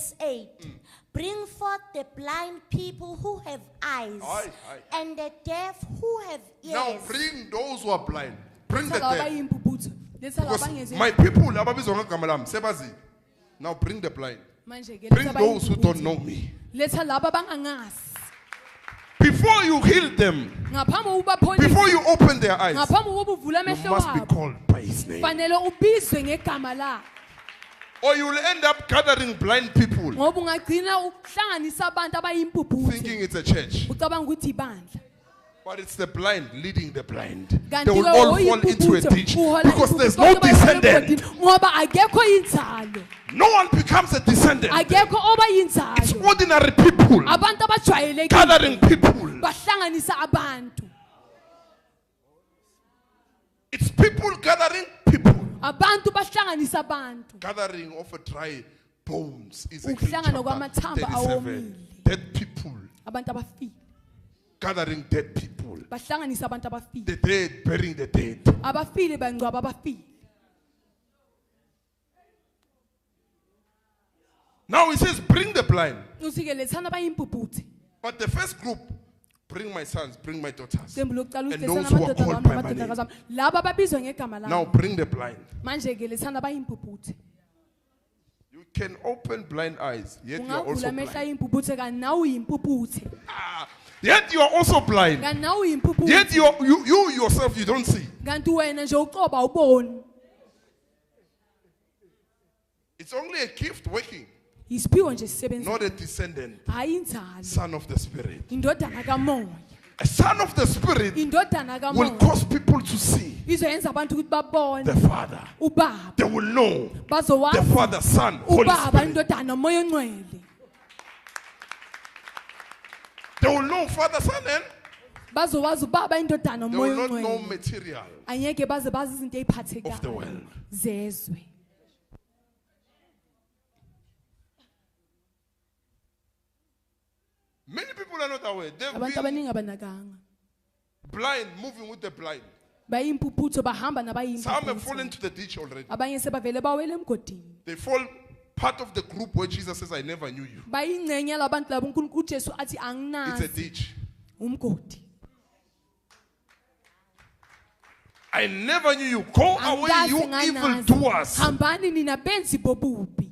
Verse 8. Bring forth the blind people who have eyes, Aye. and the deaf who have Now ears. bring those who are blind. Bring the Letha laba deaf. abayimpuputho. Letha laba Because abangezwa. my people, ababizwa ngegama lami, sebazile. Now bring the blind. Manje ke Bring letha those who don't abayimpuputho. know me. Letha laba abangangazi. Before you heal them, Ngaphambi ukubapholisa. before you open their eyes, Ngaphambi kokuba uvule you amehlo must be wabo. called by his name. Fanele ubizwe ngegama lakhe. Or you will end up gathering blind people Ngoba ungagcina uhlanganisa abantu abayimpuputho. thinking it's a church. Ucabanga ukuthi ibandla. But it's the blind leading the blind. Kanti They will ke all fall oyimpuputho, into a ditch uhola because there's impuputho, no bonke bayibona descendant. egodini, ngoba akekho inzalo. No one becomes a descendant. Akekho oba It's yinzalo. ordinary people Abantu abajwayelekile gathering people. bahlanganisa abantu. It's people gathering people. Abantu bahlanganisa abantu. Gathering of a dry bones. Ezekiel Ukuhlangana chapter kwamathamba 37. awomile. Dead people. Abantu abafile. Gathering dead people. Bahlanganisa abantu abafile. The dead burying the dead. Abafile bangcwaba abafile. Now he says, bring the blind. Uthi ke lethana abayimpuputhe. But the first group, bring my sons, bring my daughters. Qembu lokuqala And uthi those lethana who are amadoda called bami by my namadodakazi name. ami. Laba ababizwa ngegama Now lami. bring the blind. Manje ke lethana abayimpuputhe. You can open blind eyes, yet you are Ungavula also amehlo blind. ayimpuputhe kanti nawe uyimpuputhe. Yet you are also blind. Kanti nawe uyimpuputhe. Yet you yourself, you don't see. Kanti wena nje uqoba uboni. It's only a gift working, Isiphiwo nje sisebenza. not a descendant. Hayi inzalo. Son of the Spirit. Indodana kamoya. A son of the Spirit Indodana will kamoya. cause people to see Izoyenza abantu ukuthi babone the Father. ubaba. They will know the Bazowazi Father, Son, Holy ubaba Spirit. indodana moya ongcwele. They will know Father, Son, and Bazowazi ubaba indodana they moya will not know ongcwele. material Angeke baze bazi izinto of the eziphathekayo world. zezwe. Many people are not aware. They've Abantu been abaningi abanakanga. blind, moving with the blind. Bayimpuputho bahamba Some have nabayimpuputho. fallen to the ditch already. Abanye sebavele bawela emgodini. They fall part of the group where Jesus says, I never knew you. Bayingcenye labantu labo uNkulunkulu uJesu athi It's a anginazi ditch. umgodi. I never knew you. Go away, Angazi you nganazi. evildoers. Hambani nina benzi bobubi.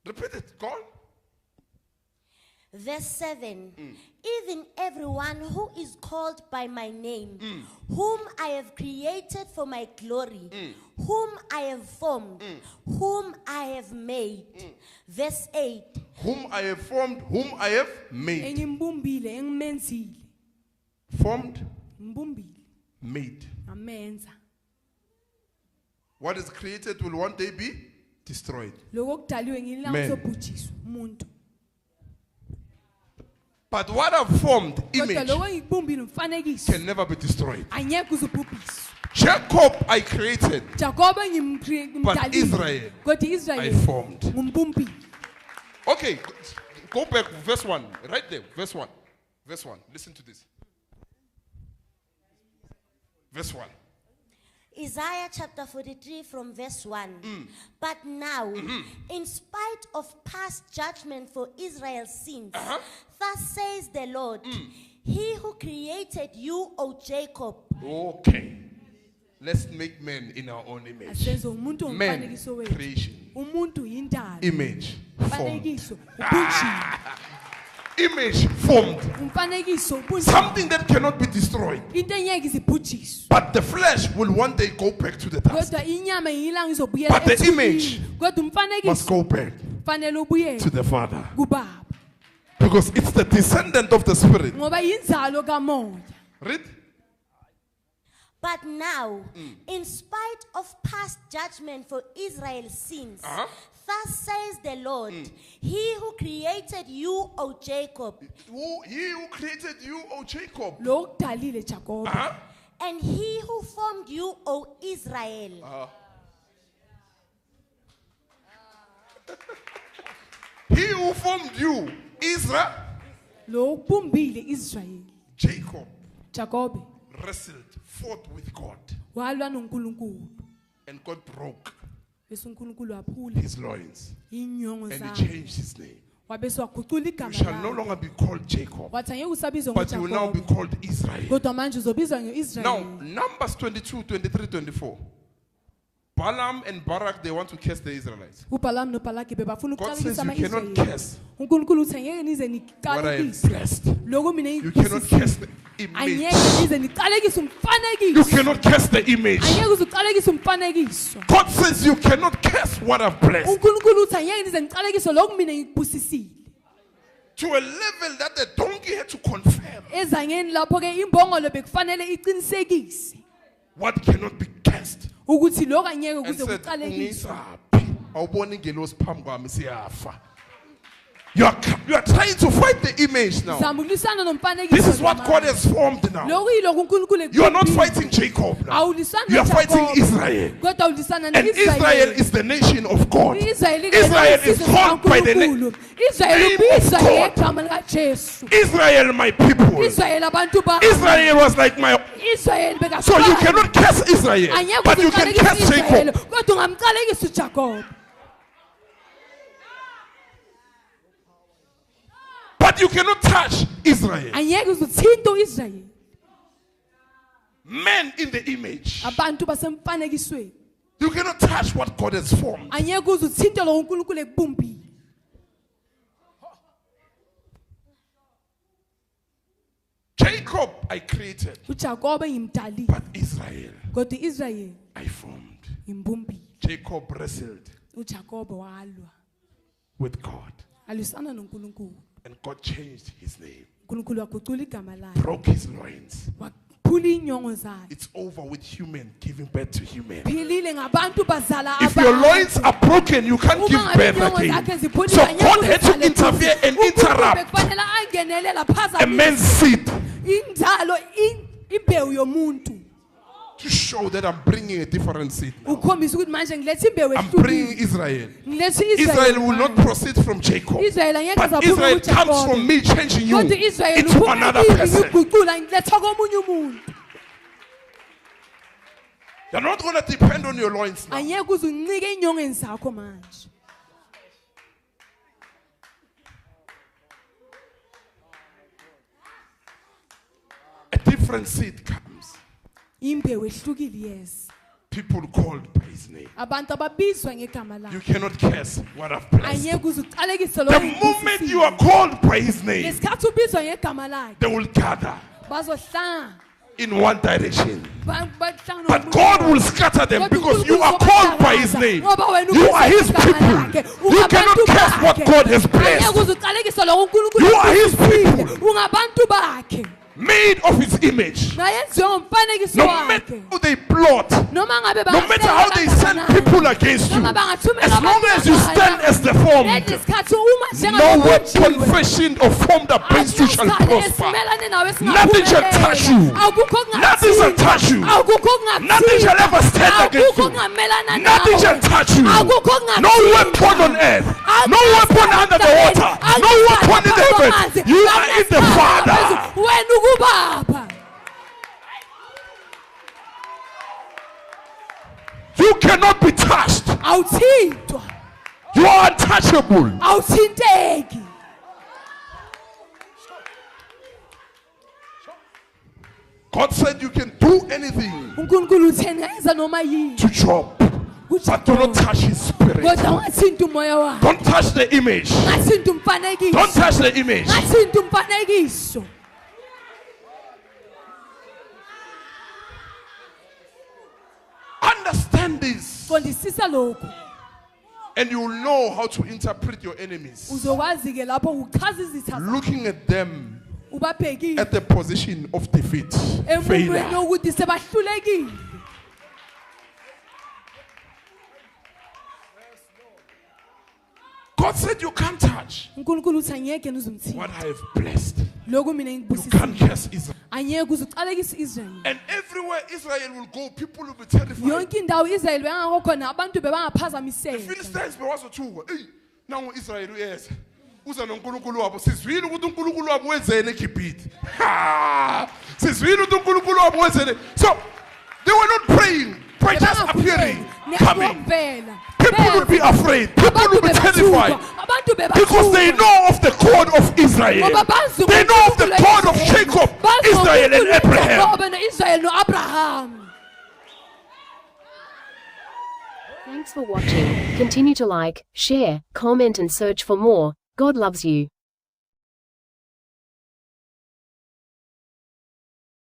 Repeat it. Go on. Verse 7. Even everyone who is called by my name, whom I have created for my glory, whom I have formed, whom I have made. Verse 8. Whom I have formed, whom I have made. Engimbumbile, engimenzile. Formed, Ngimbumbile, made. ngamenza. What is created will one day be destroyed. Lokho kudaliwe ngilanga Man. sobhujiswa umuntu. But what I've formed, Kodwa image, lokho ngikubumbile umfanekiso. can never be destroyed. Angeke uzubhubhiswa. Jacob I created, Jakobe but ngimdalile. Israel Kodwa I Israel formed. ngumbumbile. Okay, go back, verse 1. Right there, verse 1. Verse 1. Listen to this. Verse 1. Isaiah chapter 43 from verse 1. But now, in spite of past judgment for Israel's sins, thus says the Lord, He who created you, O Jacob. Okay. Let's make men in our own image. Asenze umuntu Men, ngumfanekiso wethu. creation, Umuntu yindalo. image, formed. Umfanekiso ubunjini. Image formed. Umfanekiso ubunjini. Something that cannot be destroyed. Into engeke izibhujiswe. But the flesh will one day go back to the dust. Kodwa inyama ngilanga izobuyela But the ebuthini. image Kodwa Must umfanekiso go back fanele ubuyele to the Father. kubaba. Because it's the descendant of the Spirit. Ngoba yinzalo kamoya. Read. But now, in spite of past judgment for Israel's sins, thus says the Lord, He who created you, O Jacob, He who created you, O Jacob. Lo kudalile Jakobe. and He who formed you, O Israel. He who formed you, Israel, Lo kubumbile Israel. Jacob, Jakobe wrestled, fought with God. walwa noNkulunkulu and God broke bese uNkulunkulu waphula his loins inyongo and he zakhe changed his name. wabese wagucula You igama shall no lakhe longer be called Jacob, wathi angeke usabizwa but you will now be ngoJakobe called Israel. kodwa manje uzobizwa Now, ngeIsrayeli. Numbers 22, 23, 24. Balaam and Barak, they want to curse the Israelites. uBalaam noBalaki bebafuna God says ukuqalekisa you cannot amaIsrayeli. curse uNkulunkulu uthi angeke nize what I have niqalekise blessed. lokho mina You cannot curse ngikubusisile. the image. Angeke nize niqalekise You umfanekiso. cannot curse the image. Angeke uze uqalekise umfanekiso. God says you cannot curse what I've blessed. uNkulunkulu uthi angeke nize niqalekise lokho mina ngikubusisile. To a level that the donkey had to confirm Ezangeni lapho ke imbongolo bekufanele iqinisekise what cannot be cursed. ukuthi lokho angeke And kuze said, kuqalekiswe. "Ungisaphi? Awuboni ingelosi phambi kwami siyafa." You are trying to fight the image now. Zama ukulisana nomfanekiso. This is what God has formed now. Lokho yilokho uNkulunkulu You are not ekubizile. fighting Jacob now. Awulisana You are fighting noJakobe, Israel. kodwa ulisana And Israel neIsrayeli. is the nation of God. Israel Israel is called by the name. Israel name of ubizwa God. ngegama likaJesu. Israel, my people. Israel abantu ba Israel was like my. Israel beka. So you cannot curse Israel, Angeke but you can uqalekise curse Israel, Jacob. kodwa ungamqalekisa uJakobe. But you cannot touch Israel. Angeke uzuthinta uIsrael. Men in the image. Abantu basemfanekisweni. You cannot touch what God has formed. Angeke uzuthinte lo uNkulunkulu ekubumbile. Jacob I created, uJakobe ngimdalile, but Israel kodwa uIsrayeli I formed. ngimbumbile. Jacob wrestled uJakobe walwa, with God, alisana noNkulunkulu. and God changed his name, uNkulunkulu wagucula igama lakhe, broke his loins. waphula inyongo zakhe. It's over with human giving birth to human. Philile ngabantu bazala If your abantu. loins are broken, you can't give Uma ngabe birth inyongo again. zakhe ziphulile, So angeke God had to uzale interfere futhi. and uNkulunkulu interrupt bekufanele angenelele a aphazamisa man's seed inzalo imbewu yomuntu. to show that I'm bringing a different seed now. Ukhombisa ukuthi manje ngilethe imbewu I'm bringing ehlukile. Israel. Ngilethe Israel will not manje. proceed from Jacob, Israel angeke but azaphuma Israel comes kuJakobe. from me changing you Kodwa Israel into uphuma another kimi person. ngiguqula ngiletha komunye umuntu. You're not going to depend on your loins now. Angeke uze uncike inyongeni zakho manje. A different seed comes. Imbewu ehlukile, yes. People called by his name. Abantu ababizwa ngegama You lakhe. cannot curse what I've blessed. Angeke uze uqalekise The lokho moment you are called by his name, ngesikhathi ubizwa ngegama lakhe they will gather bazohlanga. in one direction. Bahlanga But God will scatter them because you are called by his name. You are his people. You cannot curse what God has Angeke blessed. uze uqalekise lokho uNkulunkulu You are his akubusisile. people. Ungabantu bakhe. Made of his image. Nayenziwe ngomfanekiso No wakhe. matter how they plot, Noma ngabe no matter how they send people against you, as long as you stand as the formed, lesikhathi uma no weapon fashioned or formed against you shall prosper. Nothing shall touch you. Nothing shall touch you. Nothing shall ever stand against you. Nothing shall touch you. No weapon on earth. No weapon under the water. No weapon in the heavens. You are in the Father. wena ukubaba. You cannot be touched. Awuthintwa, You are untouchable. awuthinteki. God said you can do anything uNkulunkulu utheni enza noma yini to Job, but do not touch his spirit. kodwa ungathinta umoya wakhe, Don't touch the image. ungathinta Don't umfanekiso, touch the image. ungathinta umfanekiso. Understand this, Qondisisa lokho and you will know how to interpret your enemies. uzokwazi ke lapho uchaza izitha zakho, Looking at them ubabhekile at the position of defeat, emumweni failure. wokuthi sebahlulekile. God said you can't touch uNkulunkulu uthi angeke uzumthinta what I have blessed. lokho mina You ngikubusisile. can't curse Israel. Angeke uzuqalekisa Israel. And everywhere Israel will go, people will be terrified. Yonke indawo Israel bengakho khona abantu The bebangaphazamiseka. Philistines bewazothuka. Ey, nangu Israel uyeza. Uza noNkulunkulu wabo. Sizwile ukuthi uNkulunkulu wabo wenzeni eGibhithe. Ha! Sizwile ukuthi uNkulunkulu wabo wenzeni. So They were not praying. Preachers appearing, coming. People will be afraid. People will be terrified. Because they know of the God of Israel. They know of the God of Jacob, Israel, and Abraham. Thanks for watching. Continue to like, share, comment and search for more. God loves you.